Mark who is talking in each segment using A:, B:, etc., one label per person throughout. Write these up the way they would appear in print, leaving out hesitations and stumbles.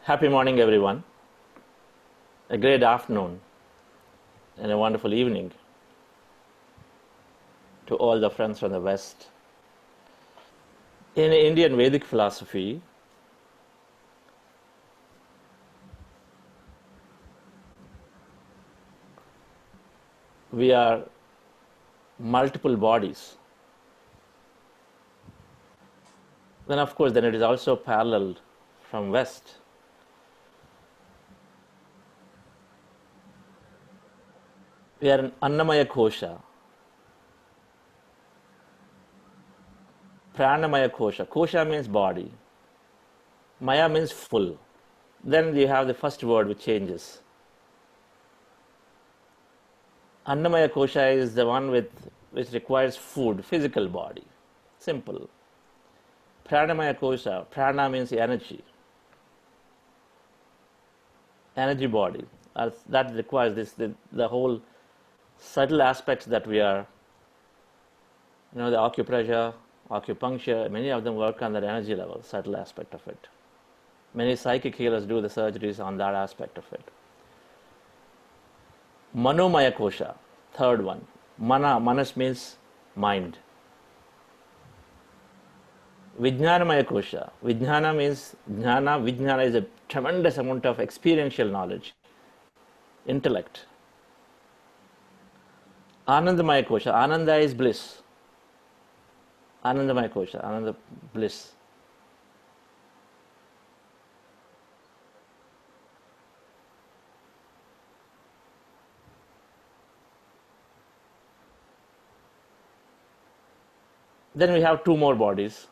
A: Happy morning, everyone. A great afternoon and a wonderful evening to all the friends from the West. In Indian Vedic philosophy, we are multiple bodies. Then, of course, it is also paralleled from West. We are an Annamaya Kosha, Pranamaya Kosha. Kosha means body, Maya means full. Then you have the first word which changes. Annamaya Kosha is the one which requires food, physical body. Simple. Pranamaya Kosha, prana means energy. Energy body. That requires the whole subtle aspects that we are, the acupressure, acupuncture, many of them work on that energy level, subtle aspect of it. Many psychic healers do the surgeries on that aspect of it. Manomaya Kosha, third one. Manas means mind. Vijnanamaya Kosha. Vijnana means jnana. Vijnana is a tremendous amount of experiential knowledge, intellect. Anandamaya Kosha. Ananda is bliss. Anandamaya Kosha. Ananda, bliss. Then we have two more bodies,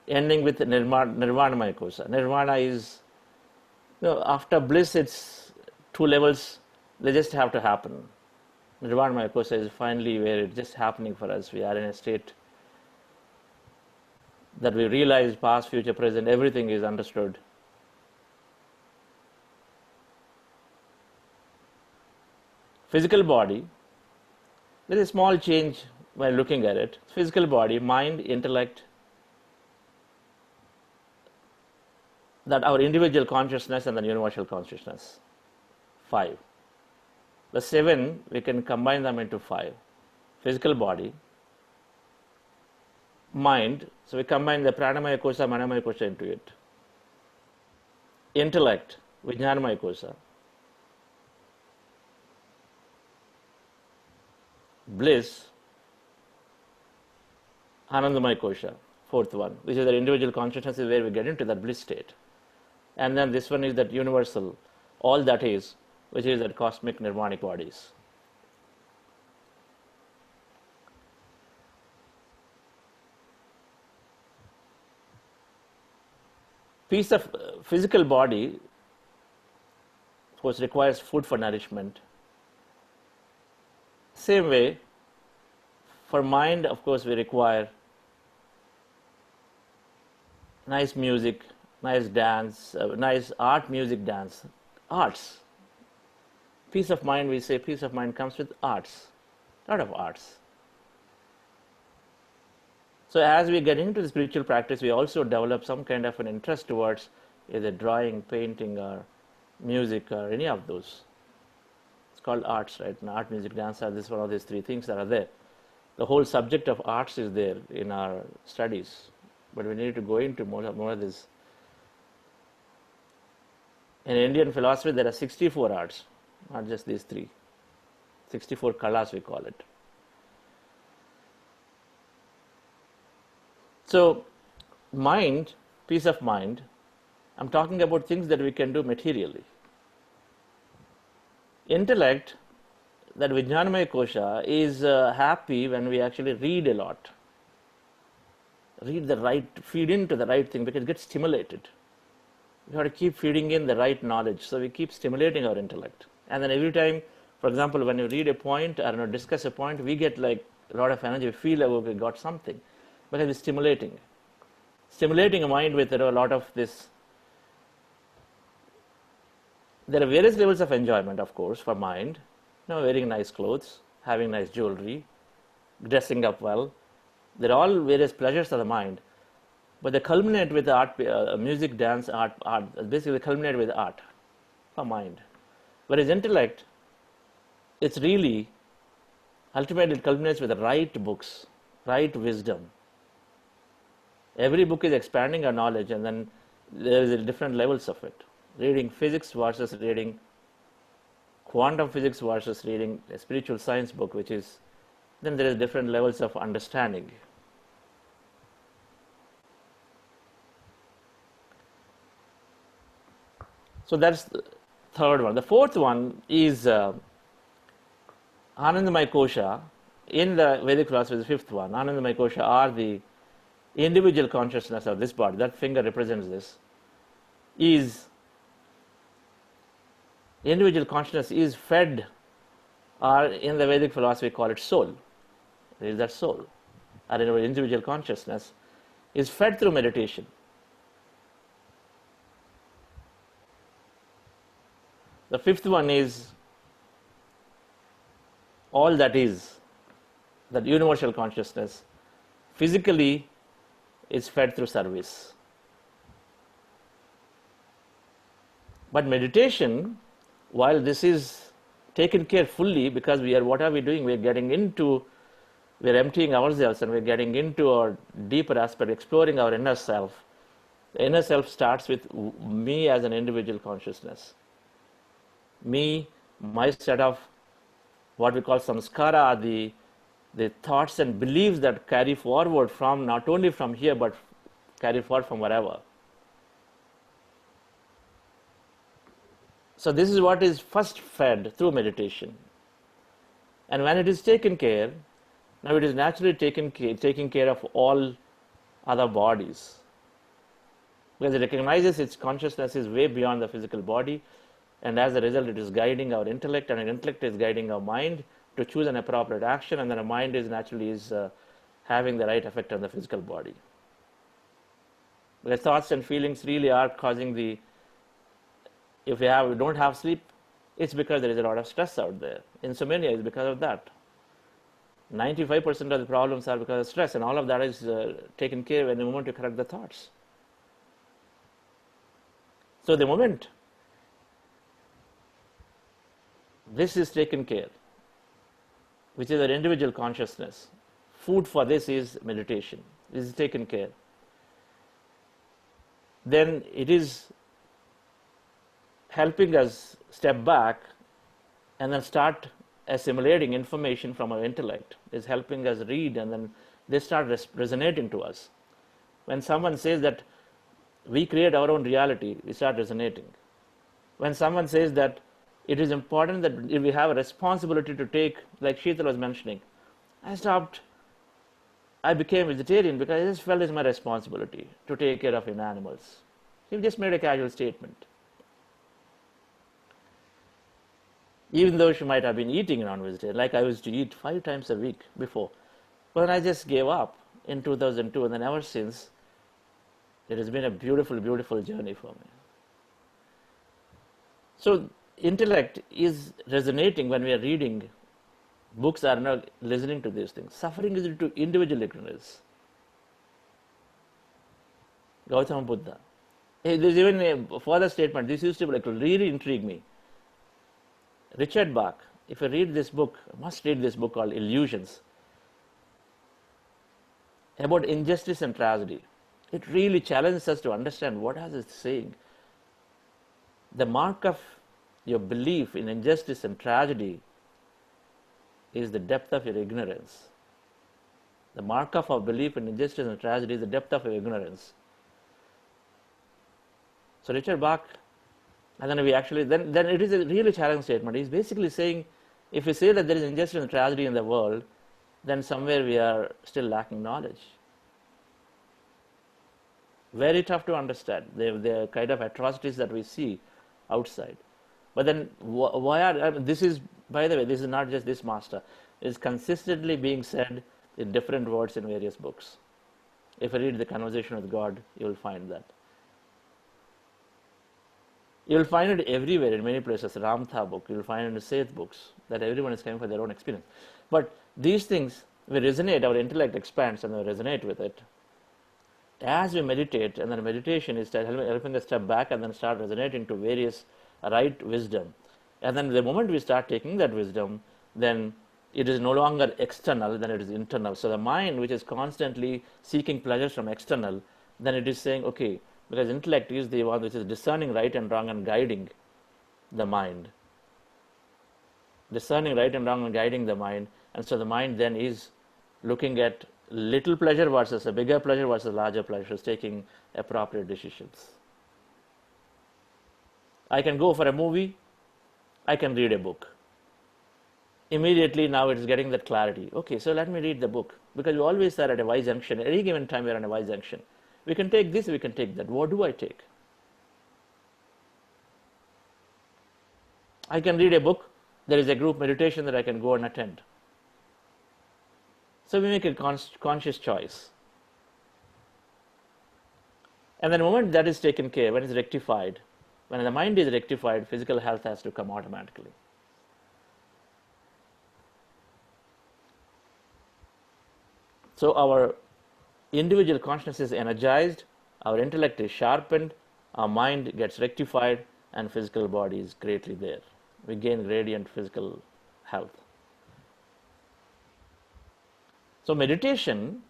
A: ending with Nirvanamaya Kosha. Nirvana is, after bliss, it's two levels, they just have to happen. Nirvanamaya Kosha is finally where it's just happening for us. We are in a state that we realize past, future, present, everything is understood. Physical body, there is a small change while looking at it. Physical body, mind, intellect, that our individual consciousness and the universal consciousness. 5. The 7, we can combine them into 5. Physical body, mind, so we combine the Pranamaya Kosha, Manamaya Kosha into it. Intellect, Vijnanamaya Kosha. Bliss, Anandamaya Kosha, fourth one, which is the individual consciousness is where we get into that bliss state. And then this one is that universal, all that is, which is that cosmic nirvanic bodies. Piece of physical body, of course, requires food for nourishment. Same way, for mind, of course, we require nice music, nice dance, nice art, music, dance, arts. Peace of mind, we say peace of mind comes with arts, a lot of arts. So as we get into the spiritual practice, we also develop some kind of an interest towards either drawing, painting, or music, or any of those. It's called arts, right? And art, music, dance are this one of these three things that are there. The whole subject of arts is there in our studies, but we need to go into more of this. In Indian philosophy, there are 64 arts, not just these three. 64 kalas, we call it. So, mind, peace of mind, I'm talking about things that we can do materially. Intellect, that Vijnanamaya Kosha, is happy when we actually read a lot. Feed into the right thing, because it gets stimulated. We have to keep feeding in the right knowledge, so we keep stimulating our intellect. And then every time, for example, when you read a point or discuss a point, we get like a lot of energy, we feel like we got something, because it's stimulating. Stimulating a mind with a lot of this. There are various levels of enjoyment, of course, for mind. Wearing nice clothes, having nice jewelry, dressing up well. They're all various pleasures of the mind. but they culminate with art, music, dance, art, basically culminate with art for mind. Whereas intellect, it's really, ultimately it culminates with the right books, right wisdom. Every book is expanding our knowledge, and then there is different levels of it. Reading physics versus reading quantum physics versus reading a spiritual science book, which is, then there is different levels of understanding. So that's the third one. The fourth one is Anandamaya Kosha. In the Vedic philosophy, the fifth one, Anandamaya Kosha are the individual consciousness of this body. That finger represents this. Is individual consciousness is fed, or in the Vedic philosophy call it soul. There is that soul, or individual consciousness is fed through meditation. The fifth one is all that is, that universal consciousness, physically is fed through service. But meditation, while this is taken care fully, because what are we doing? We are emptying ourselves and we are getting into our deeper aspect, exploring our inner self. The inner self starts with me as an individual consciousness. Me, my set of what we call samskara, the thoughts and beliefs that carry forward from, not only from here, but carry forward from wherever. So this is what is first fed through meditation. And when it is taken care, now it is naturally taking care of all other bodies. Because it recognizes its consciousness is way beyond the physical body, and as a result it is guiding our intellect, and our intellect is guiding our mind to choose an appropriate action, and then our mind is naturally having the right effect on the physical body. Because thoughts and feelings really are causing if we don't have sleep, it's because there is a lot of stress out there. Insomnia is because of that. 95% of the problems are because of stress, and all of that is taken care of in the moment you correct the thoughts. So the moment this is taken care, which is our individual consciousness, food for this is meditation. This is taken care. Then it is helping us step back and then start assimilating information from our intellect. It's helping us read, and then they start resonating to us. When someone says that we create our own reality, we start resonating. When someone says that it is important that we have a responsibility to take, like Sheetal was mentioning, I became vegetarian because I just felt it's my responsibility to take care of animals. He just made a casual statement. Even though she might have been eating non-vegetarian, like I used to eat 5 times a week before. But then I just gave up in 2002, and then ever since, it has been a beautiful, beautiful journey for me. So intellect is resonating when we are reading. Books are not listening to these things. Suffering is due to individual ignorance. Gautama Buddha. There's even a further statement. This used to really intrigue me. Richard Bach, if you read this book, you must read this book called Illusions, about injustice and tragedy. It really challenges us to understand what is it saying. The mark of your belief in injustice and tragedy is the depth of your ignorance. The mark of our belief in injustice and tragedy is the depth of your ignorance. So Richard Bach, and then then it is a really challenging statement. He's basically saying, if we say that there is injustice and tragedy in the world, then somewhere we are still lacking knowledge. Very tough to understand the kind of atrocities that we see outside. But then this is, by the way, this is not just this master. It's consistently being said in different words in various books. If you read The Conversation with God, you will find that. You will find it everywhere in many places. Ramtha book, you will find it in the Seth books, that everyone is coming for their own experience. But these things, we resonate, our intellect expands and we resonate with it. as we meditate, and then meditation is helping us step back and then start resonating to various right wisdom. And then the moment we start taking that wisdom, then it is no longer external, then it is internal. So the mind, which is constantly seeking pleasures from external, then it is saying, okay, because intellect is the one which is discerning right and wrong and guiding the mind. Discerning right and wrong and guiding the mind. And so the mind then is looking at little pleasure versus a bigger pleasure versus larger pleasures, taking appropriate decisions. I can go for a movie, I can read a book. Immediately now it's getting that clarity. Okay, so let me read the book. Because we always are at a Y junction. At any given time we are on a Y junction. We can take this, we can take that. What do I take? I can read a book. There is a group meditation that I can go and attend. So we make a conscious choice. And the moment that is taken care, when it's rectified, when the mind is rectified, physical health has to come automatically. So our individual consciousness is energized, our intellect is sharpened, our mind gets rectified, and physical body is greatly there. We gain radiant physical health. So meditation,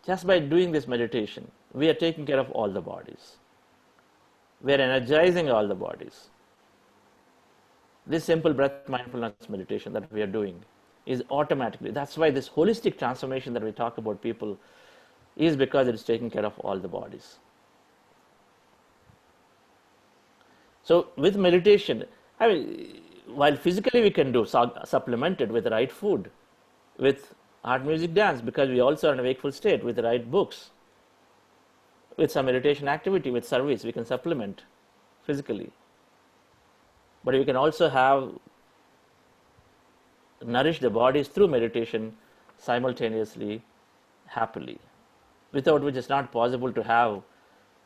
A: just by doing this meditation, we are taking care of all the bodies. We are energizing all the bodies. This simple breath mindfulness meditation that we are doing is automatically, that's why this holistic transformation that we talk about people is because it is taking care of all the bodies. So with meditation, while physically we can do supplemented with the right food, with art, music, dance, because we also are in a wakeful state, with the right books, with some meditation activity, with service, we can supplement physically. But we can also nourish the bodies through meditation simultaneously, happily, without which it's not possible to have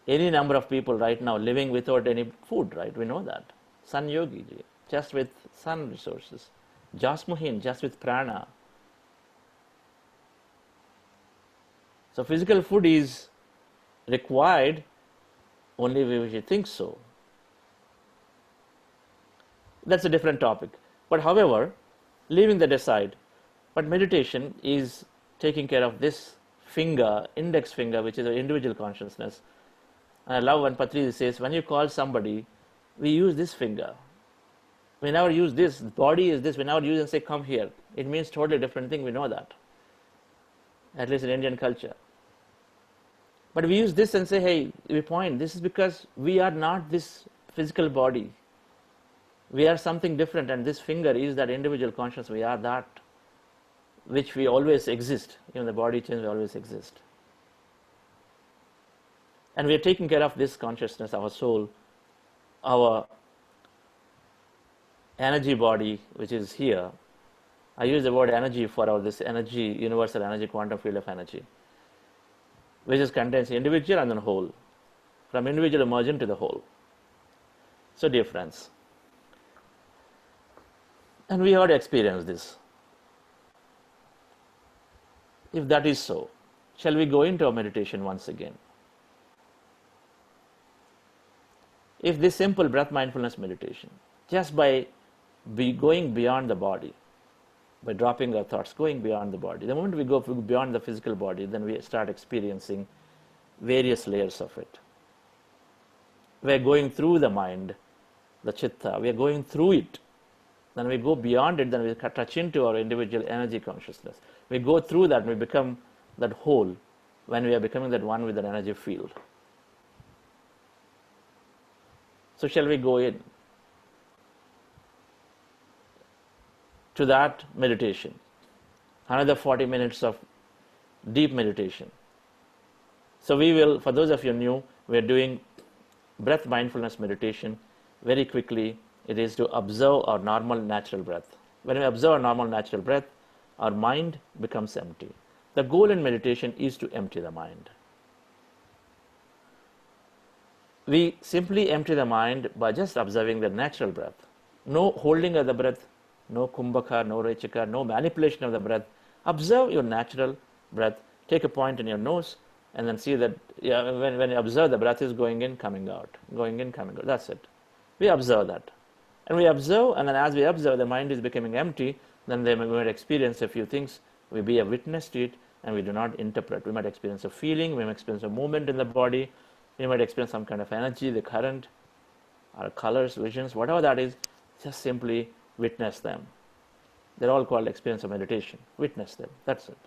A: any number of people right now living without any food, right? We know that. Sun Yogi, just with sun resources. Jasmuhin, just with prana. So physical food is required only if we think so. That's a different topic. But however, leaving that aside, but meditation is taking care of this finger, index finger, which is an individual consciousness. And I love when Patri says, when you call somebody, we use this finger. We never use this. The body is this. We never use and say, come here. It means totally different thing. We know that. At least in Indian culture. But we use this and say, hey, we point. This is because we are not this physical body. We are something different, and this finger is that individual consciousness. We are that which we always exist. Even the body change, we always exist. And we are taking care of this consciousness, our soul, our energy body, which is here. I use the word energy for this energy, universal energy, quantum field of energy, which is contains individual and then whole. From individual emerge into the whole. So dear friends, and we have to experience this. If that is so, shall we go into our meditation once again? If this simple breath mindfulness meditation, just by going beyond the body, by dropping our thoughts, going beyond the body, the moment we go beyond the physical body, then we start experiencing various layers of it. We are going through the mind, the chitta, we are going through it. Then we go beyond it, then we touch into our individual energy consciousness. We go through that, we become that whole when we are becoming that one with an energy field. So shall we go in to that meditation? Another 40 minutes of deep meditation. So we will, for those of you new, we are doing breath mindfulness meditation. Very quickly, it is to observe our normal natural breath. When we observe our normal natural breath, our mind becomes empty. The goal in meditation is to empty the mind. We simply empty the mind by just observing the natural breath. No holding of the breath, no kumbhaka, no rechika, no manipulation of the breath. Observe your natural breath. Take a point in your nose and then see that, yeah, when you observe, the breath is going in, coming out, going in, coming out. That's it. We observe that. And we observe, and then as we observe, the mind is becoming empty, then we might experience a few things. We be a witness to it, and we do not interpret. We might experience a feeling, we might experience a movement in the body, we might experience some kind of energy, the current, or colors, visions, whatever that is, just simply witness them. They're all called experience of meditation. Witness them. That's it.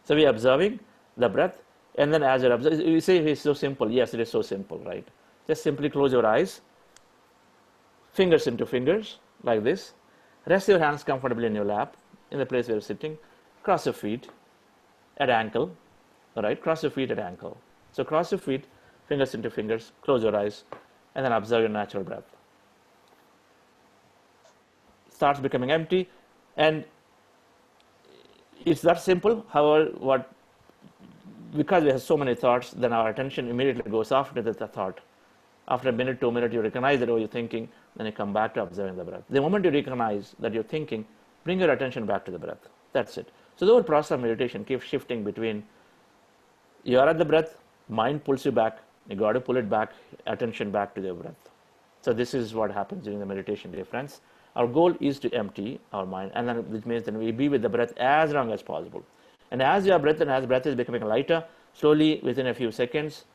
A: So we are observing the breath, and then as you observe, you say it's so simple. Yes, it is so simple, right? Just simply close your eyes, fingers into fingers, like this. Rest your hands comfortably in your lap, in the place where you're sitting. Cross your feet at ankle, all right? Cross your feet at ankle. So cross your feet, fingers into fingers, close your eyes, and then observe your natural breath. It starts becoming empty, and it's that simple. However, because we have so many thoughts, then our attention immediately goes off to the thought. After a minute, 2 minutes, you recognize that, oh, you're thinking, then you come back to observing the breath. The moment you recognize that you're thinking, bring your attention back to the breath. That's it. So the whole process of meditation keeps shifting between you are at the breath, mind pulls you back, you got to pull it back, attention back to the breath. So this is what happens during the meditation, dear friends. Our goal is to empty our mind, and then which means that we be with the breath as long as possible. And as your breath and as breath is becoming lighter, slowly within a few seconds,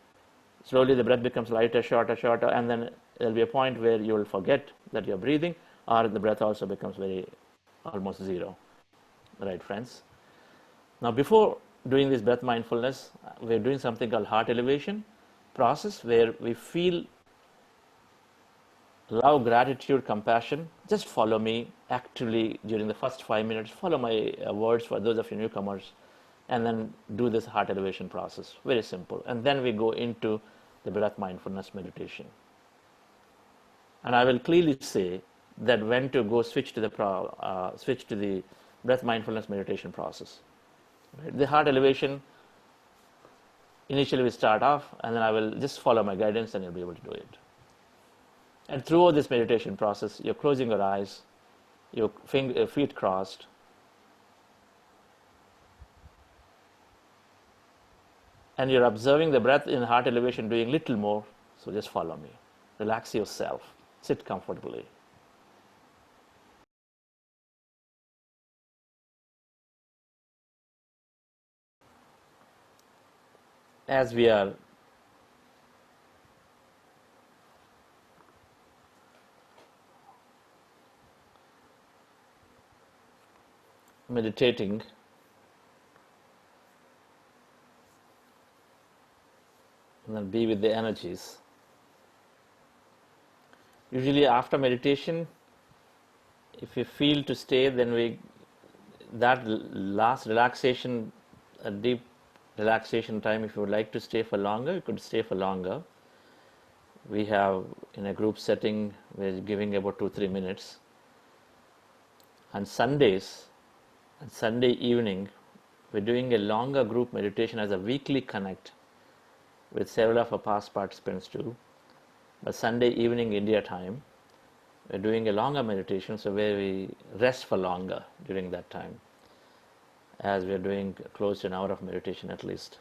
A: slowly the breath becomes lighter, shorter, shorter, and then there will be a point where you will forget that you're breathing, or the breath also becomes almost zero. Right, friends? Now, before doing this breath mindfulness, we're doing something called heart elevation process, where we feel love, gratitude, compassion. Just follow me actively during the first 5 minutes. Follow my words for those of you newcomers, and then do this heart elevation process. Very simple. And then we go into the breath mindfulness meditation. And I will clearly say that when to go switch to the breath mindfulness meditation process. Right? The heart elevation, initially we start off, and then I will just follow my guidance, and you'll be able to do it. And throughout this meditation process, you're closing your eyes, your feet crossed, and you're observing the breath in heart elevation, doing little more. So just follow me. Relax yourself. Sit comfortably. As we are meditating, and then be with the energies. Usually after meditation, if you feel to stay, then that last relaxation, a deep relaxation time, if you would like to stay for longer, you could stay for longer. We have, in a group setting, we're giving about 2-3 minutes. On Sundays, and Sunday evening, we're doing a longer group meditation as a weekly connect with several of our past participants too. But Sunday evening India time, we're doing a longer meditation, so where we rest for longer during that time, as we're doing close to an hour of meditation at least.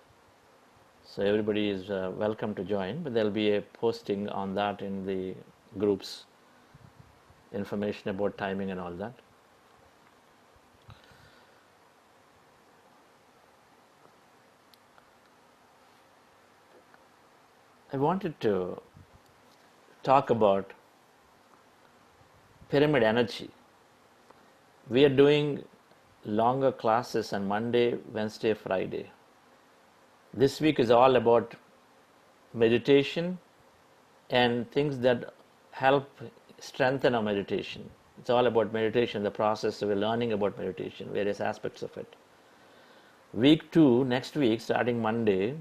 A: So everybody is welcome to join, but there'll be a posting on that in the groups, information about timing and all that. I wanted to talk about pyramid energy. We are doing longer classes on Monday, Wednesday, Friday. This week is all about meditation and things that help strengthen our meditation. It's all about meditation, the process. So we're learning about meditation, various aspects of it. Week 2, next week, starting Monday,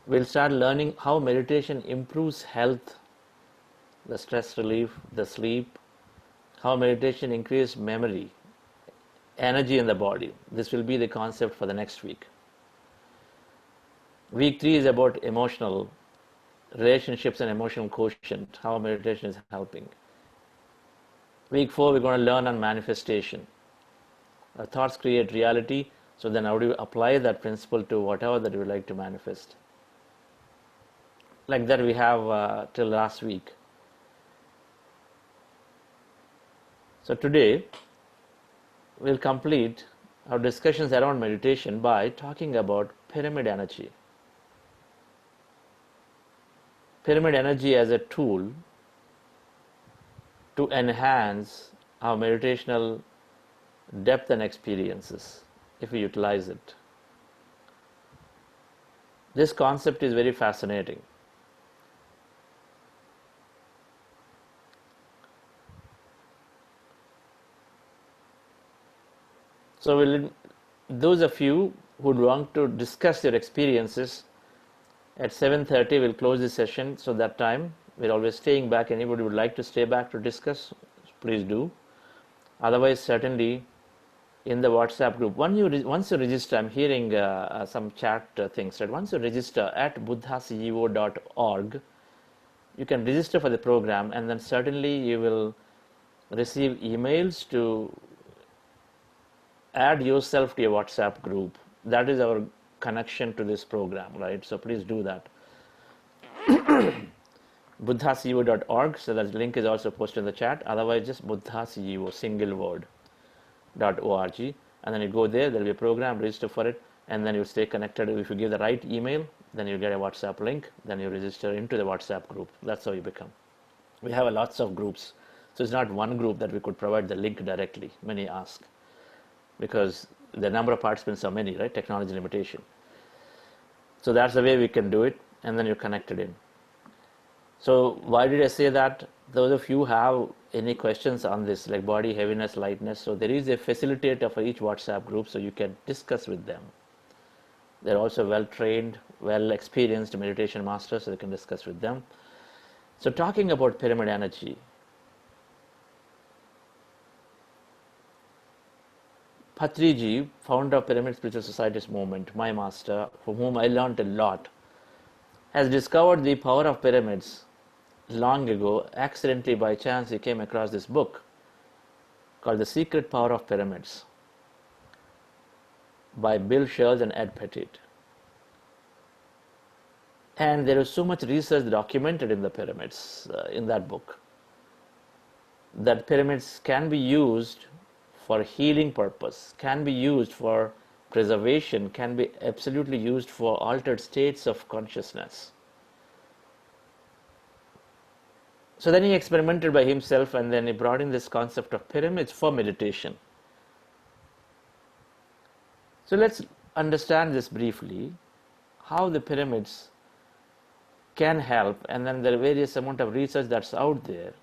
A: we'll start learning how meditation improves health, the stress relief, the sleep, how meditation increases memory, energy in the body. This will be the concept for the next week. Week 3 is about emotional relationships and emotional quotient, how meditation is helping. Week 4, we're going to learn on manifestation. Our thoughts create reality, So then how do you apply that principle to whatever that you would like to manifest? Like that we have till last week. So today we'll complete our discussions around meditation by talking about pyramid energy. Pyramid energy as a tool to enhance our meditational depth and experiences if we utilize it. This concept is very fascinating. So those of you who would want to discuss your experiences, at 7:30 we'll close this session, so that time we're always staying back. Anybody would like to stay back to discuss, please do. Otherwise, certainly in the WhatsApp group, once you register, I'm hearing some chat things, right? Once you register at buddhaceo.org, you can register for the program, and then certainly you will receive emails to add yourself to your WhatsApp group. That is our connection to this program, right? So please do that. buddhaceo.org, so that link is also posted in the chat. Otherwise, just buddhaceo, single word, .org, and then you go there, there'll be a program, register for it, and then you stay connected. If you give the right email, then you get a WhatsApp link, then you register into the WhatsApp group. That's how you become. We have lots of groups, so it's not one group that we could provide the link directly, many ask, because the number of participants are many, right? Technology limitation. So that's the way we can do it, and then you're connected in. So why did I say that? Those of you have any questions on this, like body heaviness, lightness, so there is a facilitator for each WhatsApp group, so you can discuss with them. They're also well-trained, well-experienced meditation masters, so you can discuss with them. So talking about pyramid energy, Patriji, founder of Pyramid Spiritual Societies movement, my master, from whom I learned a lot, has discovered the power of pyramids long ago. Accidentally, by chance, he came across this book called The Secret Power of Pyramids by Bill Schultz and Ed Pettit. And there is so much research documented in the pyramids, in that book, that pyramids can be used for healing purpose, can be used for preservation, can be absolutely used for altered states of consciousness. So then he experimented by himself, and then he brought in this concept of pyramids for meditation. So let's understand this briefly, how the pyramids can help, and then there are various amount of research that's out there.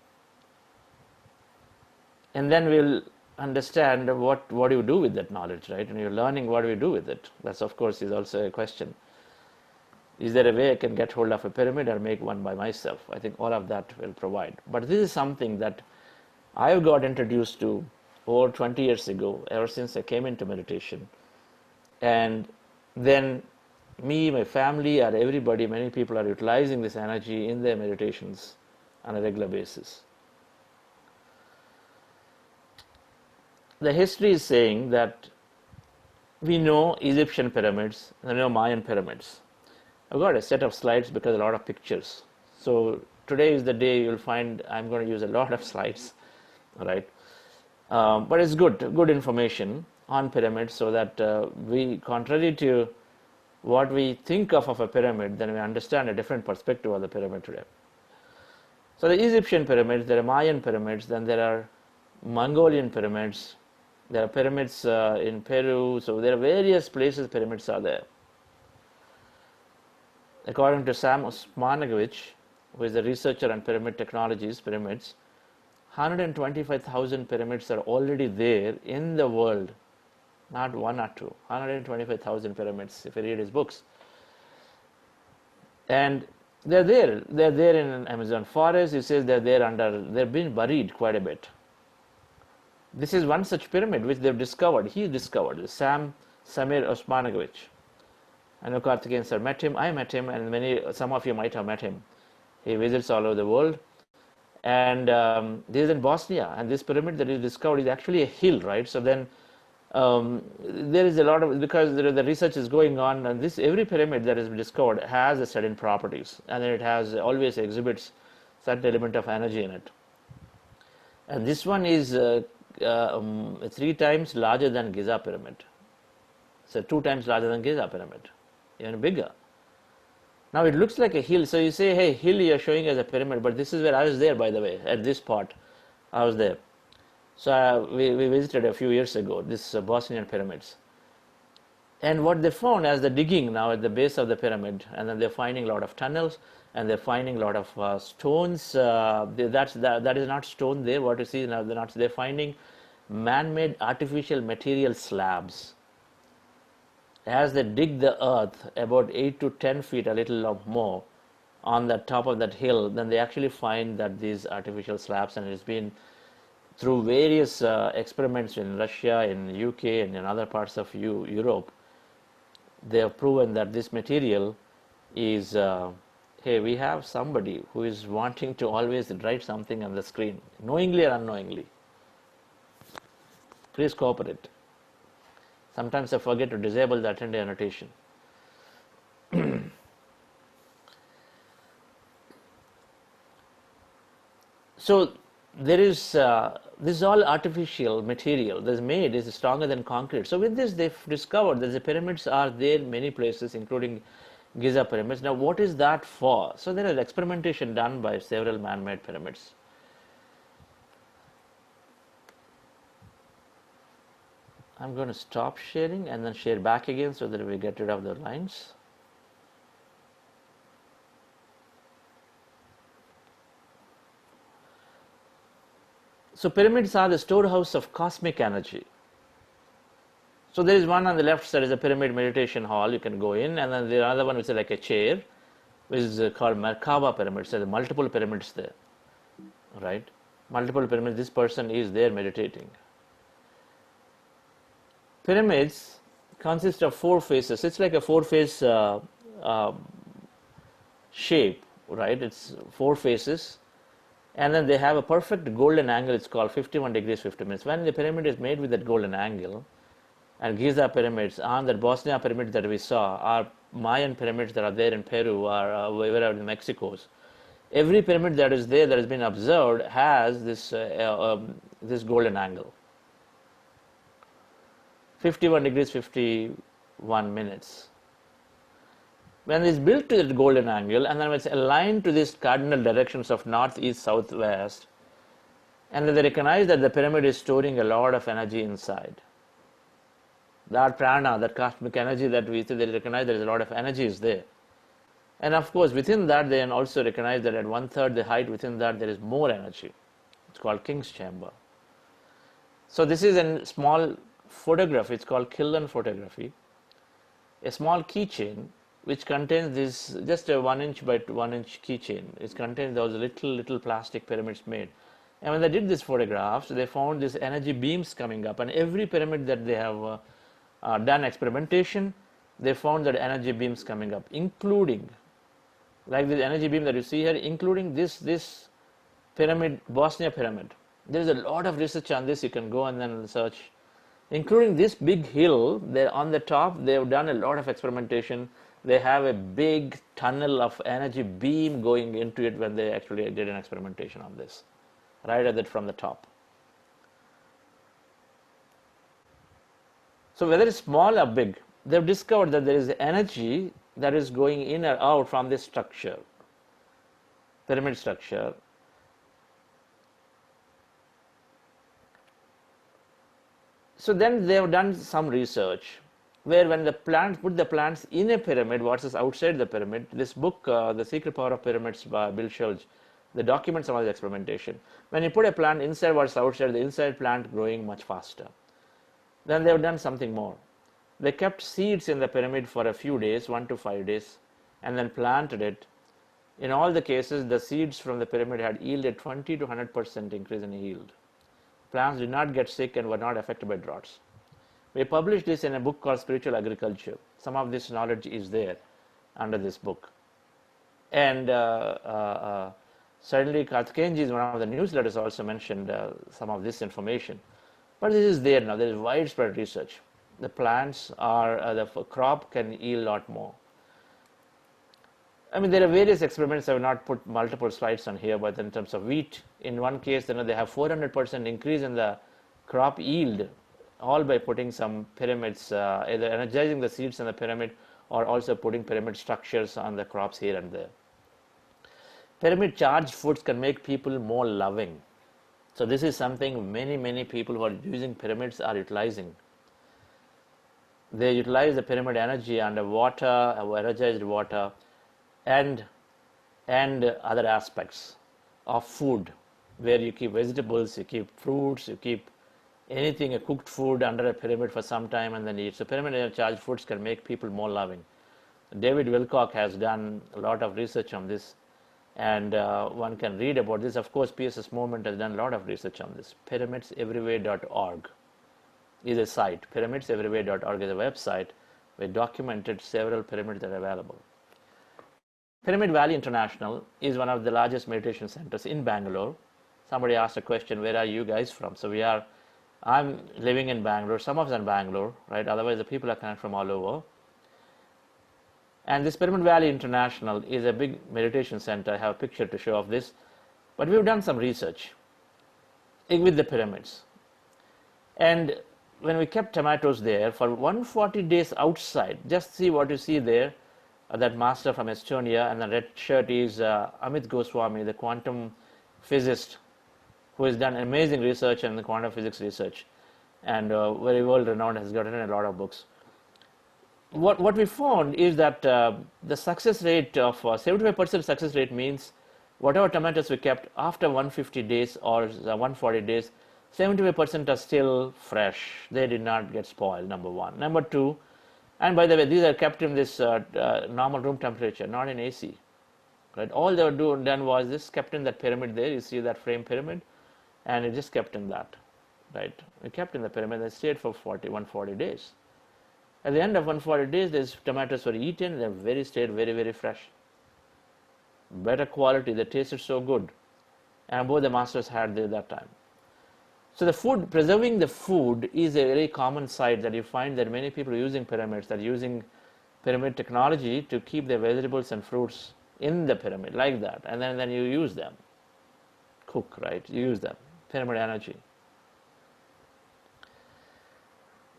A: And then we'll understand what do you do with that knowledge, right? And you're learning, what do you do with it? That's, of course, is also a question. Is there a way I can get hold of a pyramid or make one by myself? I think all of that will provide. But this is something that I got introduced to over 20 years ago, ever since I came into meditation. And then me, my family, or everybody, many people are utilizing this energy in their meditations on a regular basis. The history is saying that we know Egyptian pyramids and we know Mayan pyramids. I've got a set of slides because a lot of pictures. So today is the day you'll find I'm going to use a lot of slides, all right? But it's good information on pyramids, so that we, contrary to what we think of a pyramid, then we understand a different perspective of the pyramid today. So the Egyptian pyramids, there are Mayan pyramids, then there are Mongolian pyramids, there are pyramids in Peru, so there are various places pyramids are there. According to Sam Osmanagovich, who is a researcher on pyramid technologies, pyramids, 125,000 pyramids are already there in the world, not one or two, 125,000 pyramids, if you read his books. And they're there in Amazon forest. He says they've been buried quite a bit. This is one such pyramid which they've discovered. He discovered, Samir Osmanagovich. I know Karthikeyan sir met him, I met him, and some of you might have met him. He visits all over the world. And this is in Bosnia, and this pyramid that he discovered is actually a hill, right? So then There is a lot of, because the research is going on, and this every pyramid that is discovered has a certain properties, and then it has always exhibits certain element of energy in it. And this one is 3 times larger than Giza pyramid. So 2 times larger than Giza pyramid, even bigger. Now it looks like a hill. So you say, hey, hill you're showing as a pyramid, but this is where I was there, by the way, at this spot. I was there. So we visited a few years ago, this Bosnian pyramids. And what they found as they're digging now at the base of the pyramid, and then they're finding a lot of tunnels, and they're finding a lot of stones. That is not stone there. What you see now, they're finding man-made artificial material slabs. As they dig the earth about 8 to 10 feet, a little more, on the top of that hill, then they actually find that these artificial slabs, and it's been through various experiments in Russia, in UK, and in other parts of Europe, they have proven that this material is, hey, we have somebody who is wanting to always write something on the screen, knowingly or unknowingly. Please cooperate. Sometimes I forget to disable the attendee annotation. So there is, this is all artificial material that's made, is stronger than concrete. So with this, they've discovered that the pyramids are there in many places, including Giza pyramids. Now what is that for? So there is experimentation done by several man-made pyramids. I'm going to stop sharing and then share back again so that we get rid of the lines. So pyramids are the storehouse of cosmic energy. So there is one on the left side is a pyramid meditation hall. You can go in, and then the other one which is like a chair, which is called Merkaba pyramid. So there are multiple pyramids there, right? Multiple pyramids. This person is there meditating. Pyramids consist of 4 faces. It's like a 4-face shape, right? It's 4 faces. And then they have a perfect golden angle. It's called 51 degrees 50 minutes. When the pyramid is made with that golden angle, and Giza pyramids, and the Bosnia pyramids that we saw, are Mayan pyramids that are there in Peru or wherever in Mexico's. Every pyramid that is there that has been observed has this this golden angle. 51 degrees 51 minutes. When it's built to that golden angle, and then it's aligned to these cardinal directions of north, east, south, west, and then they recognize that the pyramid is storing a lot of energy inside. That prana, that cosmic energy that we see, they recognize there is a lot of energy is there. And of course, within that, they also recognize that at 1/3 the height, within that there is more energy. It's called King's Chamber. So this is a small photograph. It's called Kilden photography. A small keychain which contains this, just a 1 inch by 1 inch keychain. It contains those little plastic pyramids made. And when they did these photographs, they found these energy beams coming up. And every pyramid that they have done experimentation, they found that energy beams coming up, including, like the energy beam that you see here, including this pyramid, Bosnia pyramid. There is a lot of research on this. You can go and then search. Including this big hill, there on the top, they have done a lot of experimentation. They have a big tunnel of energy beam going into it when they actually did an experimentation on this, right at it from the top. So whether it's small or big, they've discovered that there is energy that is going in or out from this structure, pyramid structure. So then they have done some research where when the plants, put the plants in a pyramid versus outside the pyramid. This book, The Secret Power of Pyramids by Bill Schultz, the documents all the experimentation. When you put a plant inside versus outside, the inside plant growing much faster. Then they have done something more. They kept seeds in the pyramid for a few days, 1 to 5 days, and then planted it. In all the cases, the seeds from the pyramid had yielded 20 to 100% increase in yield. Plants did not get sick and were not affected by droughts. We published this in a book called Spiritual Agriculture. Some of this knowledge is there under this book. And certainly Karthikeyanji, in one of the newsletters, also mentioned some of this information. But this is there now. There is widespread research. The plants are, the crop can yield a lot more. I mean, there are various experiments. I will not put multiple slides on here, but in terms of wheat, in one case, they have 400% increase in the crop yield, all by putting some pyramids, either energizing the seeds in the pyramid or also putting pyramid structures on the crops here and there. Pyramid charged foods can make people more loving. So this is something many people who are using pyramids are utilizing. They utilize the pyramid energy under water, energized water, and other aspects of food, where you keep vegetables, you keep fruits, you keep anything, a cooked food under a pyramid for some time and then eat. So pyramid charged foods can make people more loving. David Wilcock has done a lot of research on this, and one can read about this. Of course, PSS Movement has done a lot of research on this. Pyramidseverywhere.org is a site. Pyramidseverywhere.org is a website where documented several pyramids that are available. Pyramid Valley International is one of the largest meditation centers in Bangalore. Somebody asked a question, where are you guys from? So I'm living in Bangalore, some of us in Bangalore, right? Otherwise the people are coming from all over. And this Pyramid Valley International is a big meditation center. I have a picture to show of this. But we've done some research with the pyramids. And when we kept tomatoes there for 140 days outside, just see what you see there, that master from Estonia, and the red shirt is Amit Goswami, the quantum physicist, who has done amazing research in the quantum physics research, and very world renowned, has written a lot of books. What we found is that the success rate of 75% success rate means whatever tomatoes we kept after 150 days or 140 days, 75% are still fresh. They did not get spoiled, number one. Number two, and by the way, these are kept in this normal room temperature, not in AC. Right? All they were done was this, kept in that pyramid there. You see that frame pyramid, and it just kept in that. Right? We kept in the pyramid and stayed for 140 days. At the end of 140 days, these tomatoes were eaten. They stayed very fresh. Better quality. They tasted so good, and both the masters had that time. So the food, preserving the food is a very common sight that you find that many people are using pyramids, that are using pyramid technology to keep their vegetables and fruits in the pyramid like that, and then you use them. Cook, right? You use them. Pyramid energy.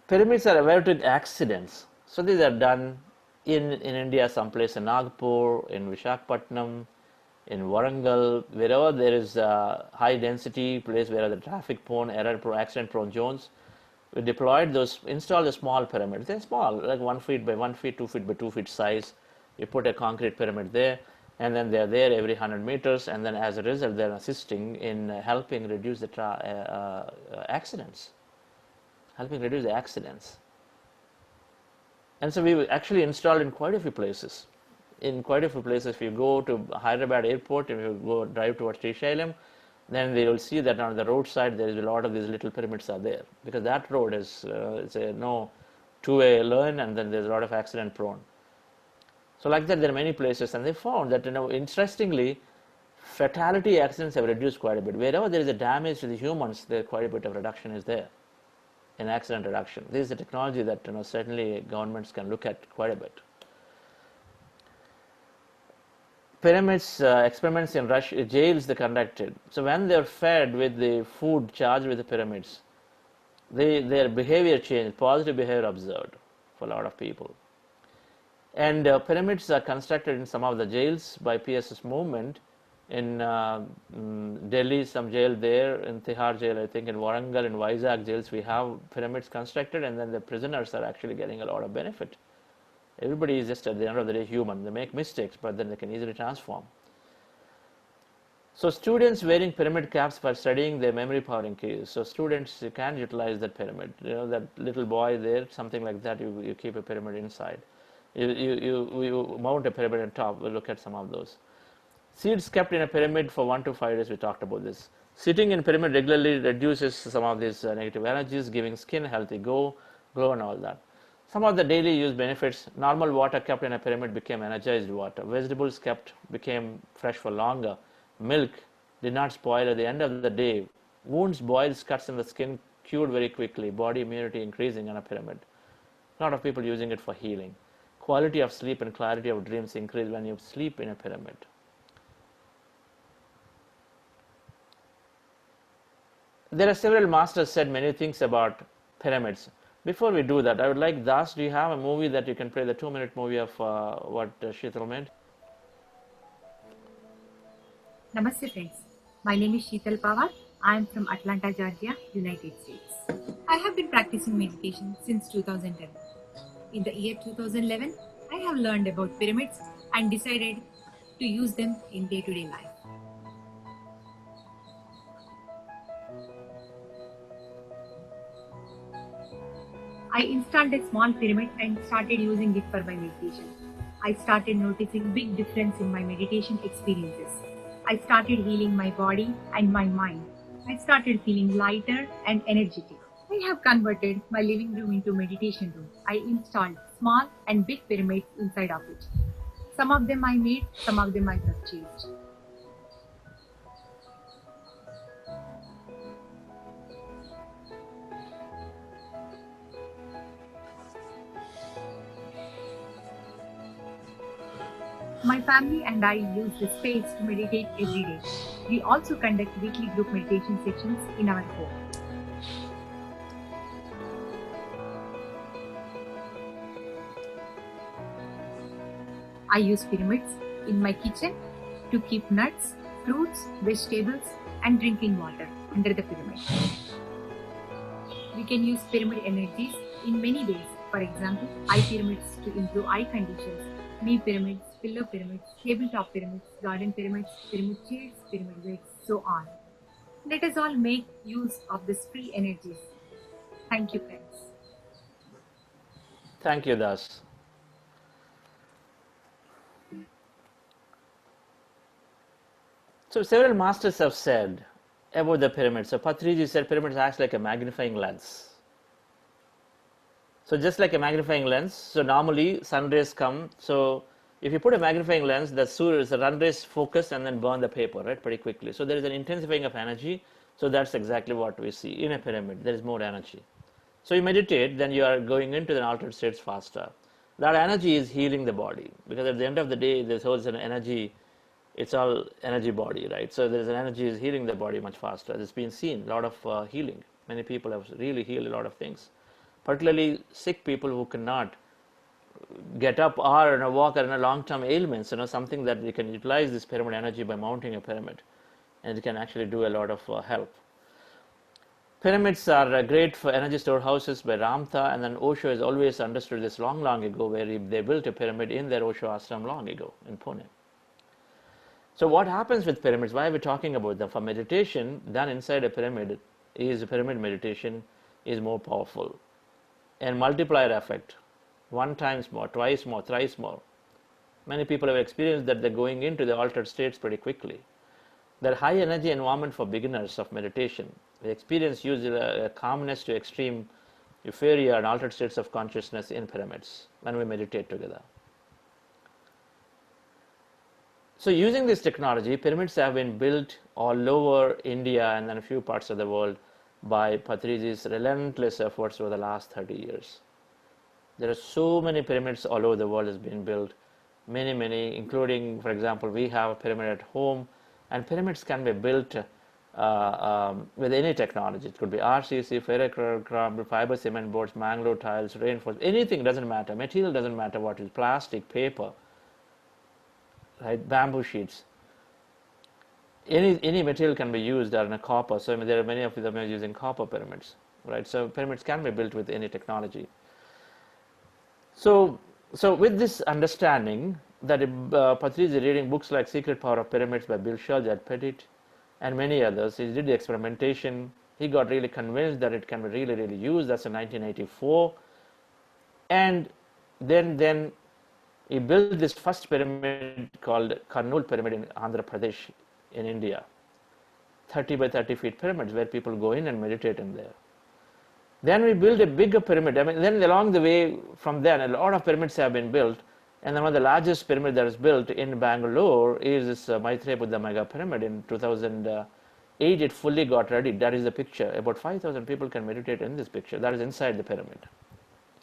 A: Pyramids are averted accidents. So these are done in India, someplace in Nagpur, in Visakhapatnam, in Warangal, wherever there is a high density place where the traffic prone, accident prone zones. We deployed those, installed the small pyramids. They're small, like 1 feet by 1 feet, 2 feet by 2 feet size. We put a concrete pyramid there, and then they're there every 100 meters, and then as a result, they're assisting in helping reduce the accidents. Helping reduce the accidents. And so we actually installed in quite a few places. If you go to Hyderabad airport and you go drive towards Srisailam, then they will see that on the roadside there is a lot of these little pyramids are there, because that road is it's a no two-way lane, and then there's a lot of accident prone. So like that, there are many places, and they found that, interestingly, fatality accidents have reduced quite a bit. Wherever there is a damage to the humans, there quite a bit of reduction is there in accident reduction. This is a technology that certainly governments can look at quite a bit. Pyramids experiments in jails they conducted. So when they're fed with the food charged with the pyramids, their behavior changed, positive behavior observed for a lot of people. And pyramids are constructed in some of the jails by PSS movement. In Delhi, some jail there, in Tihar jail, I think in Warangal, in Vizag jails, we have pyramids constructed, and then the prisoners are actually getting a lot of benefit. Everybody is just at the end of the day human. They make mistakes, but then they can easily transform. So students wearing pyramid caps for studying, their memory power increases. So students can utilize that pyramid. That little boy there, something like that, you keep a pyramid inside. You mount a pyramid on top. We'll look at some of those. Seeds kept in a pyramid for 1 to 5 days, we talked about this. Sitting in pyramid regularly reduces some of these negative energies, giving skin healthy glow and all that. Some of the daily use benefits: normal water kept in a pyramid became energized water. Vegetables kept became fresh for longer. Milk did not spoil at the end of the day. Wounds, boils, cuts in the skin cured very quickly, body immunity increasing on a pyramid. A lot of people using it for healing. Quality of sleep and clarity of dreams increase when you sleep in a pyramid. There are several masters said many things about pyramids. Before we do that, I would like Das, do you have a movie that you can play, the 2-minute movie of what Sheetal made?
B: Namaste friends, my name is Sheetal Pawar. I am from Atlanta, Georgia, United States. I have been practicing meditation since 2010. In the year 2011, I have learned about pyramids and decided to use them in day-to-day life. I installed a small pyramid and started using it for my meditation. I started noticing big difference in my meditation experiences. I started healing my body and my mind. I started feeling lighter and energetic. I have converted my living room into meditation room. I installed small and big pyramids inside of it. Some of them I made, some of them I purchased. My family and I use the space to meditate every day. We also conduct weekly group meditation sessions in our home. I use pyramids in my kitchen to keep nuts, fruits, vegetables, and drinking water under the pyramid. We can use pyramid energies in many ways. For example, eye pyramids to improve eye conditions, knee pyramids, pillow pyramids, tabletop pyramids, garden pyramids, pyramid chairs, pyramid weights, so on. Let us all make use of these free energies. Thank you, friends.
A: Thank you, Das. So several masters have said about the pyramids. So Patriji said pyramids acts like a magnifying lens. So just like a magnifying lens, so normally sun rays come. So if you put a magnifying lens, the sun rays focus and then burn the paper, right, pretty quickly. So there is an intensifying of energy. So that's exactly what we see in a pyramid. There is more energy. So you meditate, then you are going into the altered states faster. That energy is healing the body, because at the end of the day, there's also an energy. It's all energy body, right? So there's an energy is healing the body much faster. It's been seen, a lot of healing. Many people have really healed a lot of things, particularly sick people who cannot get up or walk or long-term ailments. Something that they can utilize this pyramid energy by mounting a pyramid, and it can actually do a lot of help. Pyramids are great for energy storehouses by Ramtha, and then Osho has always understood this long ago, where they built a pyramid in their Osho ashram long ago in Pune. So what happens with pyramids? Why are we talking about them? For meditation done inside a pyramid, pyramid meditation is more powerful. And multiplier effect, 1 times more, twice more, thrice more. Many people have experienced that they're going into the altered states pretty quickly. They're high energy environment for beginners of meditation. They experience usually a calmness to extreme euphoria and altered states of consciousness in pyramids when we meditate together. So using this technology, pyramids have been built all over India and then a few parts of the world by Patriji's relentless efforts over the last 30 years. There are so many pyramids all over the world has been built, many, including, for example, we have a pyramid at home, and pyramids can be built with any technology. It could be RCC, ferrochrome, fiber cement boards, mangrove tiles, reinforced, anything, doesn't matter. Material doesn't matter what it is, plastic, paper, right, bamboo sheets. Any material can be used, or in a copper. So there are many of them using copper pyramids, right? So pyramids can be built with any technology. So with this understanding that Patriji reading books like Secret Power of Pyramids by Bill Sherjat Petit and many others, he did the experimentation. He got really convinced that it can be really used. That's in 1984. And then he built this first pyramid called Karnool Pyramid in Andhra Pradesh in India. 30 by 30 feet pyramids where people go in and meditate in there. Then we build a bigger pyramid. Then along the way from there, a lot of pyramids have been built. And then one of the largest pyramid that is built in Bangalore is this Maitreya Buddha Mega Pyramid in 2000. age it fully got ready, that is the picture. About 5,000 people can meditate in this picture. That is inside the pyramid.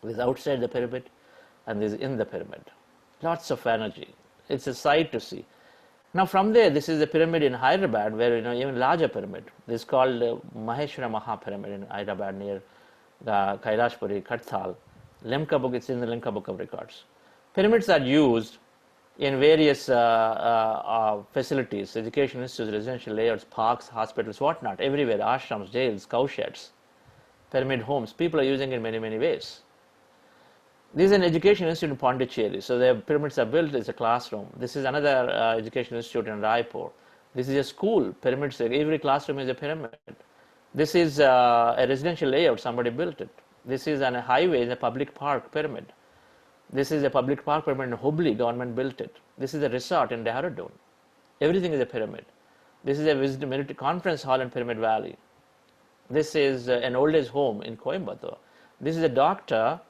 A: This is outside the pyramid, and this is in the pyramid. Lots of energy. It's a sight to see. Now from there, this is the pyramid in Hyderabad, where even larger pyramid. This is called Maheshwara Maha Pyramid in Hyderabad near Kailashpuri, Kathal. Limca book, it's in the Limca Book of Records. Pyramids are used in various facilities, education institutes, residential layouts, parks, hospitals, whatnot, everywhere, ashrams, jails, cowsheds, pyramid homes. People are using it in many, many ways. This is an education institute in Pondicherry. So the pyramids are built as a classroom. This is another education institute in Raipur. This is a school. Pyramids, every classroom is a pyramid. This is a residential layout. Somebody built it. This is on a highway in a public park pyramid. This is a public park pyramid in Hubli. Government built it. This is a resort in Dehradun. Everything is a pyramid. This is a conference hall in Pyramid Valley. This is an old age home in Coimbatore. This is a doctor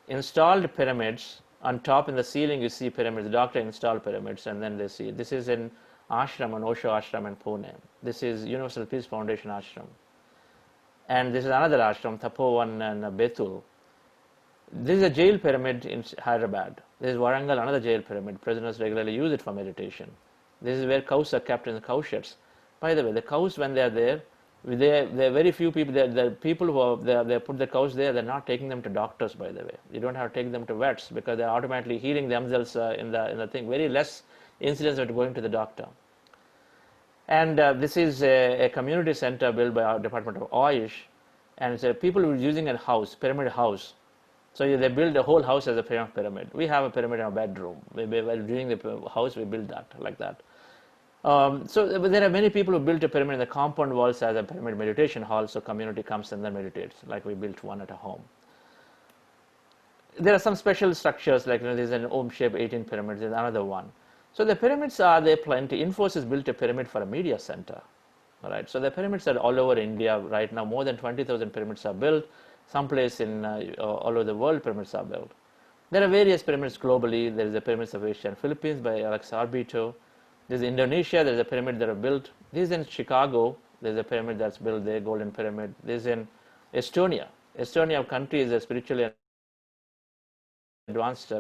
A: installed pyramids. On top in the ceiling you see pyramids. The doctor installed pyramids, and then they see. This is an ashram, an Osho ashram in Pune. This is Universal Peace Foundation ashram. And this is another ashram, Tapovan and Betul. This is a jail pyramid in Hyderabad. This is Warangal, another jail pyramid. Prisoners regularly use it for meditation. This is where cows are kept in the cow sheds. By the way, the cows, when they are there are very few people. The people who they put the cows there, they're not taking them to doctors, by the way. You don't have to take them to vets because they're automatically healing themselves in the thing. Very less incidents of going to the doctor. And this is a community center built by our Department of Ayush, and it's people who are using a house, pyramid house. So they build the whole house as a pyramid. We have a pyramid in our bedroom. While doing the house, we build that like that. So there are many people who built a pyramid in the compound walls as a pyramid meditation hall, so community comes and then meditates, like we built one at a home. There are some special structures, like there's an Om shape 18 pyramids, there's another one. So the pyramids are there plenty. Infosys built a pyramid for a media center. All right. So the pyramids are all over India right now. More than 20,000 pyramids are built. Someplace in all over the world, pyramids are built. There are various pyramids globally. There is the Pyramids of Asia and Philippines by Alex Arbito. There's Indonesia. There's a pyramid that are built. This is in Chicago. There's a pyramid that's built there, Golden Pyramid. This is in Estonia. Estonia country is a spiritually advanced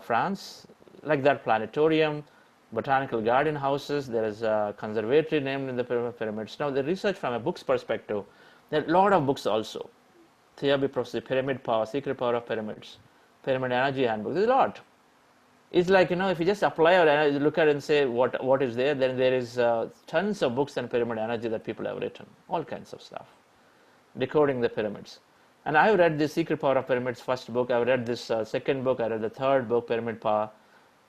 A: France. Like that, planetarium, botanical garden houses. There is a conservatory named in the pyramids. Now, the research from a book's perspective, there are a lot of books also. Theory Process, Pyramid Power, Secret Power of Pyramids, Pyramid Energy Handbook. There's a lot. It's like, if you just apply or look at it and say what is there, then there is tons of books on pyramid energy that people have written. All kinds of stuff. Decoding the pyramids. And I've read the Secret Power of Pyramids first book. I've read this second book. I read the third book, Pyramid Power.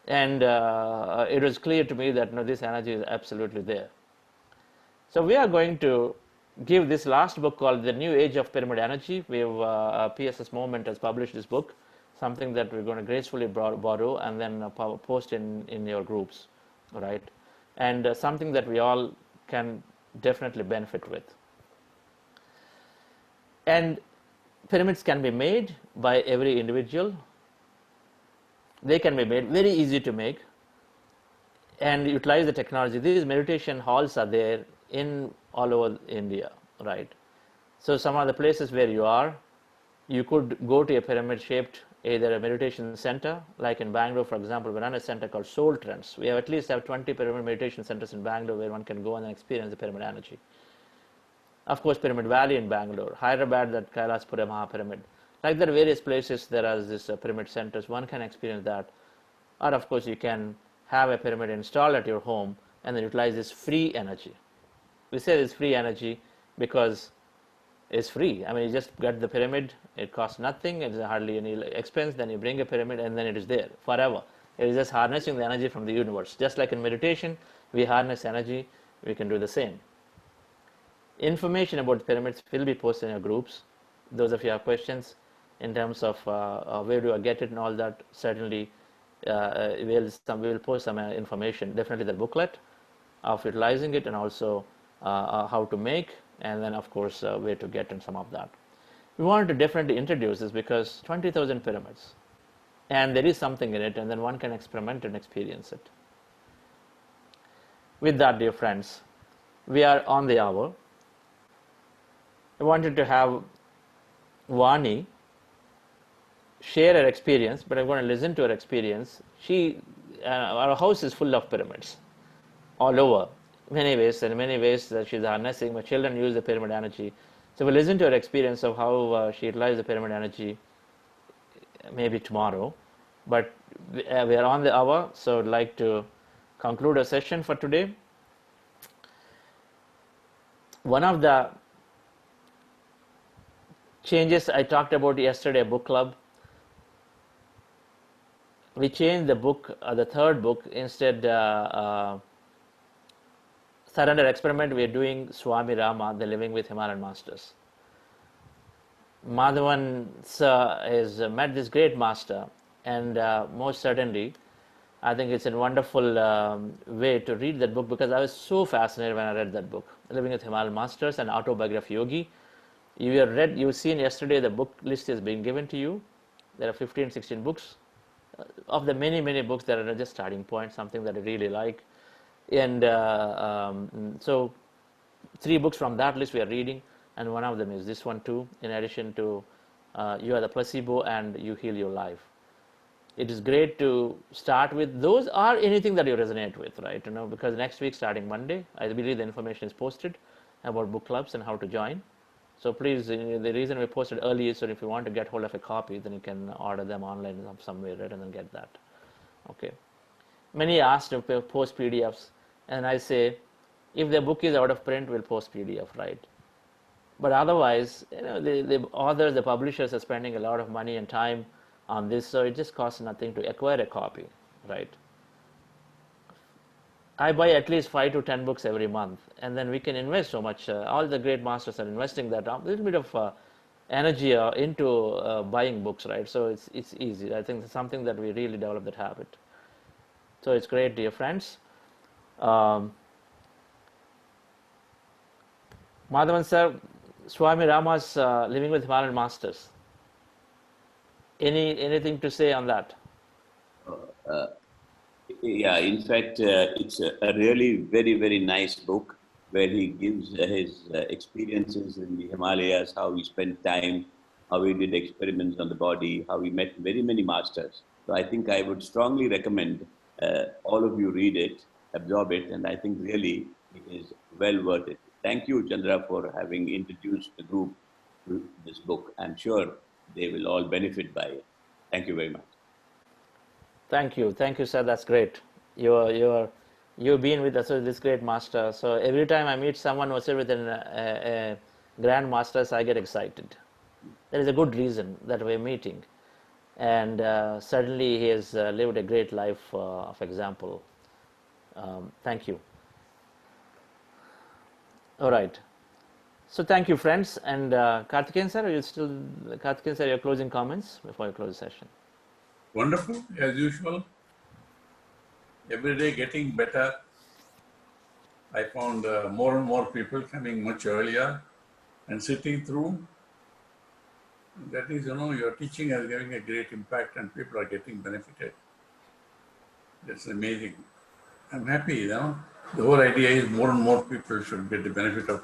A: And it was clear to me that this energy is absolutely there. So we are going to give this last book called The New Age of Pyramid Energy. We have PSS Movement has published this book, something that we're going to gracefully borrow and then post in your groups, right? And something that we all can definitely benefit with. And pyramids can be made by every individual. They can be made very easy to make and utilize the technology. These meditation halls are there in all over India, right? So some of the places where you are, you could go to a pyramid shaped either a meditation center, like in Bangalore, for example, we run a center called Soul Trends. We have at least 20 pyramid meditation centers in Bangalore where one can go and experience the pyramid energy. Of course, Pyramid Valley in Bangalore, Hyderabad, that Kailasapuram Maha Pyramid. Like there are various places there are these pyramid centers, one can experience that. Or of course you can have a pyramid installed at your home and then utilize this free energy. We say it's free energy because it's free. I mean, you just get the pyramid, it costs nothing, it's hardly any expense, then you bring a pyramid and then it is there forever. It is just harnessing the energy from the universe. Just like in meditation, we harness energy, we can do the same. Information about pyramids will be posted in your groups. Those of you who have questions in terms of where do I get it and all that, certainly we will post some information, definitely the booklet of utilizing it and also how to make, and then of course where to get and some of that. We wanted to definitely introduce this because 20,000 pyramids and there is something in it and then one can experiment and experience it. With that, dear friends, we are on the hour. I wanted to have Vani share her experience, but I'm going to listen to her experience. Our house is full of pyramids all over, many ways, and many ways that she's harnessing. My children use the pyramid energy. So we'll listen to her experience of how she utilizes the pyramid energy maybe tomorrow. But we are on the hour, so I'd like to conclude our session for today. One of the changes I talked about yesterday, book club, we changed the book, the third book, instead Surrender Experiment, we are doing Swami Rama, The Living with Himalayan Masters. Madhavan has met this great master, and most certainly I think it's a wonderful way to read that book, because I was so fascinated when I read that book, Living with Himalayan Masters and Autobiography Yogi. You've seen yesterday the book list has been given to you. There are 15, 16 books. Of the many, many books that are just starting point, something that I really like. And so 3 books from that list we are reading, and one of them is this one too, in addition to You Are the Placebo and You Heal Your Life. It is great to start with those, or anything that you resonate with, right? Because next week, starting Monday, I believe the information is posted about book clubs and how to join. So please, the reason we posted early is so if you want to get hold of a copy, then you can order them online somewhere, right, and then get that. Okay. Many asked to post PDFs, and I say, if the book is out of print, we'll post PDF, right? But otherwise, the authors, the publishers are spending a lot of money and time on this, so it just costs nothing to acquire a copy, right? I buy at least 5 to 10 books every month, and then we can invest so much. All the great masters are investing that a little bit of energy into buying books, right? So it's easy. I think it's something that we really develop that habit. So it's great, dear friends. Madhavan sir, Swami Rama's Living with Himalayan Masters. Anything to say on that?
C: Yeah, in fact, it's a really very, very nice book where he gives his experiences in the Himalayas, how he spent time, how he did experiments on the body, how he met very many masters. So I think I would strongly recommend all of you read it, absorb it, and I think really it is well worth it. Thank you, Chandra, for having introduced the group to this book. I'm sure they will all benefit by it. Thank you very much.
A: Thank you, sir. That's great. You've been with us, this great master. So every time I meet someone who's with a grand masters, I get excited. There is a good reason that we're meeting, and certainly he has lived a great life of example. Thank you. All right. So thank you, friends. And Karthikeyan sir, your closing comments before you close the session?
D: Wonderful, as usual. Every day getting better. I found more and more people coming much earlier and sitting through. That is, your teaching is having a great impact and people are getting benefited. That's amazing. I'm happy, The whole idea is more and more people should get the benefit of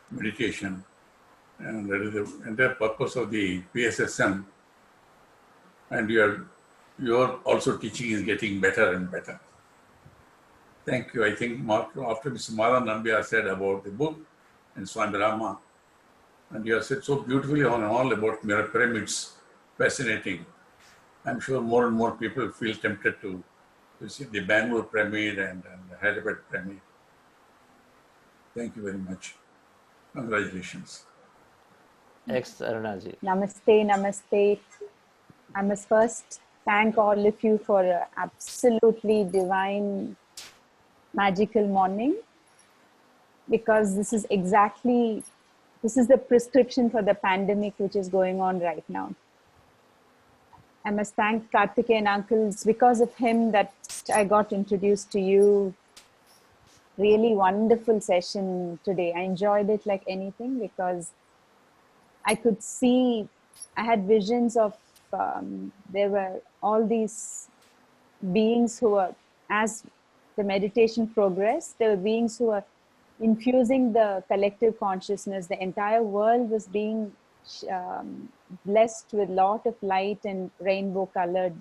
D: meditation. And that is the entire purpose of the PSSM. And your also teaching is getting better and better. Thank you. I think after Mr. Madhavan Nambiar said about the book and Swami Rama, and you have said so beautifully on and all about mirror pyramids, fascinating. I'm sure more and more people feel tempted to see the Bangalore pyramid and the Hyderabad pyramid. Thank you very much. Congratulations.
A: Ex Arunaji.
E: Namaste, namaste. I must first thank all of you for an absolutely divine, magical morning, because this is the prescription for the pandemic which is going on right now. I must thank Karthikeyan uncles. Because of him that I got introduced to you. Really wonderful session today. I enjoyed it like anything because I could see, I had visions of, there were all these beings who were, as the meditation progressed, there were beings who were infusing the collective consciousness. The entire world was being blessed with lot of light and rainbow colored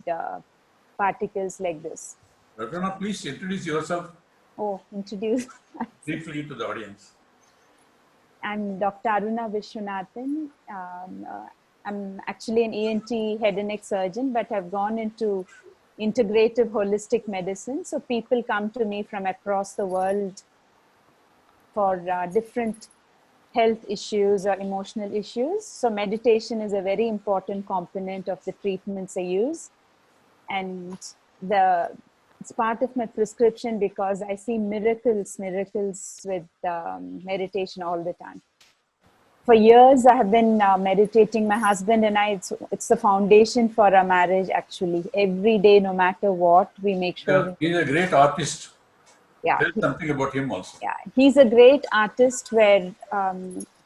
E: particles like this.
D: Ratana, please introduce yourself
E: Oh, introduce.
D: briefly to the audience.
E: I'm Dr. Aruna Vishwanathan. I'm actually an ENT head and neck surgeon, but I've gone into integrative holistic medicine. So people come to me from across the world for different health issues or emotional issues. So meditation is a very important component of the treatments I use. And it's part of my prescription because I see miracles with meditation all the time. For years, I have been meditating. My husband and I, it's the foundation for our marriage, actually. Every day, no matter what, we make sure.
D: He's a great artist.
E: Yeah.
D: Tell something about him also.
E: Yeah, he's a great artist where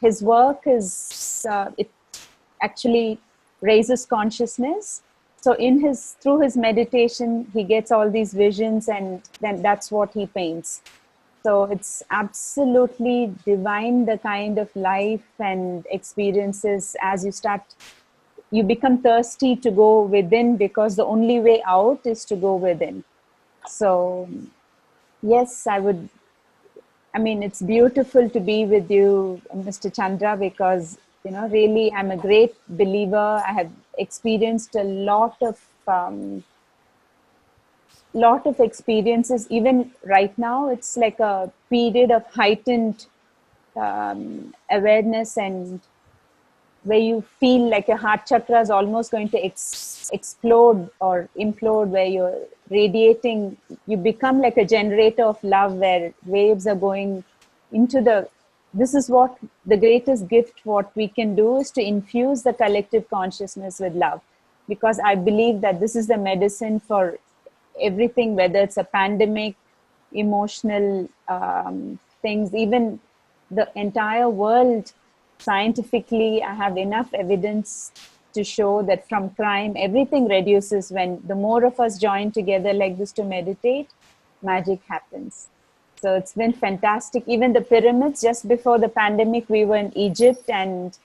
E: his work it actually raises consciousness. So through his meditation, he gets all these visions, and then that's what he paints. So it's absolutely divine, the kind of life and experiences as you become thirsty to go within, because the only way out is to go within. So yes, it's beautiful to be with you, Mr. Chandra, because, really I'm a great believer. I have experienced a lot of experiences. Even right now, it's like a period of heightened awareness, and where you feel like your heart chakra is almost going to explode or implode, where you're radiating. You become like a generator of love, where waves are going into this is what the greatest gift what we can do is to infuse the collective consciousness with love, because I believe that this is the medicine for everything, whether it's a pandemic, emotional things, even the entire world. Scientifically, I have enough evidence to show that from crime, everything reduces when the more of us join together like this to meditate, magic happens. So it's been fantastic. Even the pyramids, just before the pandemic, we were in Egypt and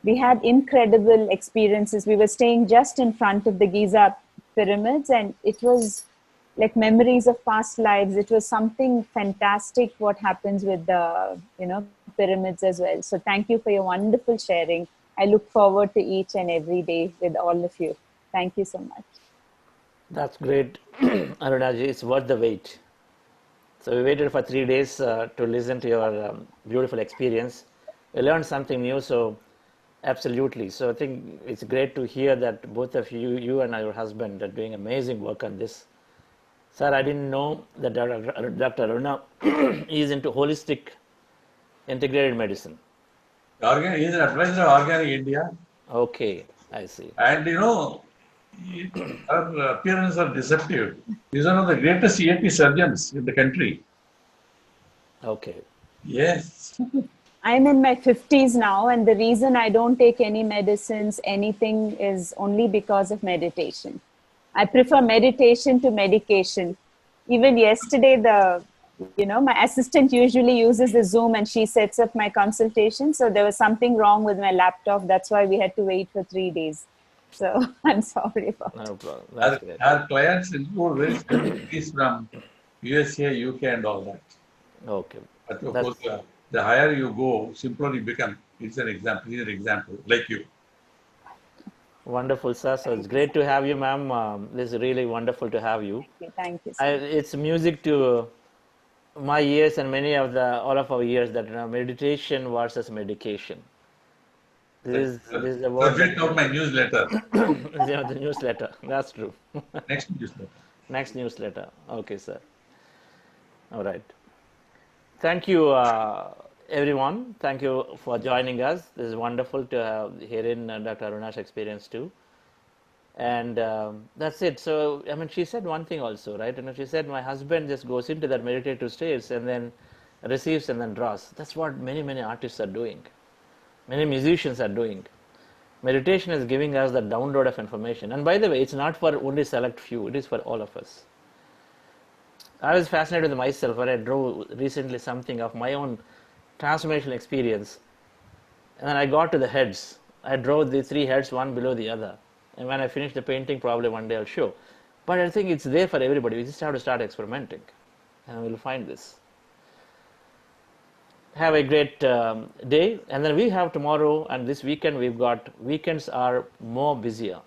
E: we had incredible experiences. We were staying just in front of the Giza pyramids, and it was like memories of past lives. It was something fantastic what happens with the pyramids as well. So thank you for your wonderful sharing. I look forward to each and every day with all of you. Thank you so much.
A: That's great, Arunaji. It's worth the wait. So we waited for 3 days to listen to your beautiful experience. We learned something new, so absolutely. So I think it's great to hear that both of you and your husband, are doing amazing work on this. Sir, I didn't know that Dr. Aruna is into holistic integrated medicine.
D: He is an advisor of Organic India.
A: Okay, I see.
D: And her appearance are deceptive. He's one of the greatest ENT surgeons in the country.
A: Okay.
D: Yes.
E: I'm in my 50s now, and the reason I don't take any medicines, anything, is only because of meditation. I prefer meditation to medication. Even yesterday, my assistant usually uses the Zoom and she sets up my consultation. So there was something wrong with my laptop. That's why we had to wait for 3 days. So I'm sorry about that.
A: No problem. That's great.
D: Our clients include various countries from USA, UK and all that.
A: Okay.
D: But of course, the higher you go, simpler you become. It's an example. He's an example, like you.
A: Wonderful, sir. So it's great to have you, ma'am. This is really wonderful to have you.
E: Thank you.
A: It's music to my ears and all of our ears that meditation versus medication. This is the word.
D: Subject of my newsletter.
A: The newsletter. That's true.
D: Next newsletter.
A: Next newsletter. Okay, sir. All right. Thank you, everyone. Thank you for joining us. This is wonderful to hear in Dr. Aruna's experience too. And that's it. So, she said one thing also, right? She said, my husband just goes into that meditative states and then receives and then draws. That's what many, many artists are doing. Many musicians are doing. Meditation is giving us the download of information. And by the way, it's not for only select few. It is for all of us. I was fascinated with myself when I drove recently something of my own transformational experience. And then I got to the heads. I drove the 3 heads, one below the other. And when I finish the painting, probably one day I'll show. But I think it's there for everybody. We just have to start experimenting. And we'll find this. Have a great day. And then we have tomorrow and this weekend, weekends are more busier.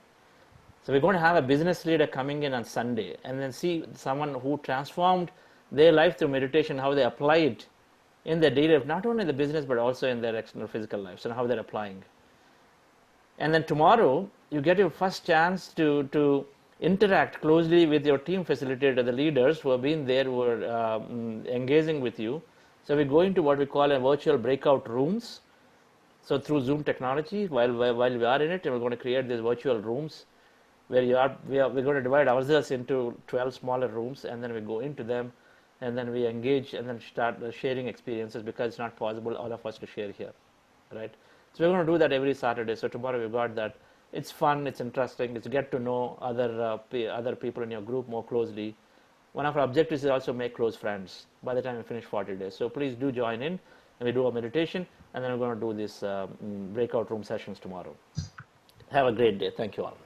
A: So we're going to have a business leader coming in on Sunday and then see someone who transformed their life through meditation, how they apply it in their daily life, not only in the business but also in their external physical lives and how they're applying. And then tomorrow you get your first chance to interact closely with your team facilitator, the leaders who have been there, who are engaging with you. So we go into what we call a virtual breakout rooms. So through Zoom technology, while we are in it, we're going to create these virtual rooms where we're going to divide ourselves into 12 smaller rooms, and then we go into them, and then we engage and then start sharing experiences, because it's not possible all of us to share here, right? So we're going to do that every Saturday. So tomorrow we've got that. It's fun, it's interesting, it's get to know other people in your group more closely. One of our objectives is also make close friends by the time we finish 40 days. So please do join in, and we do a meditation, and then we're going to do these breakout room sessions tomorrow. Have a great day. Thank you all.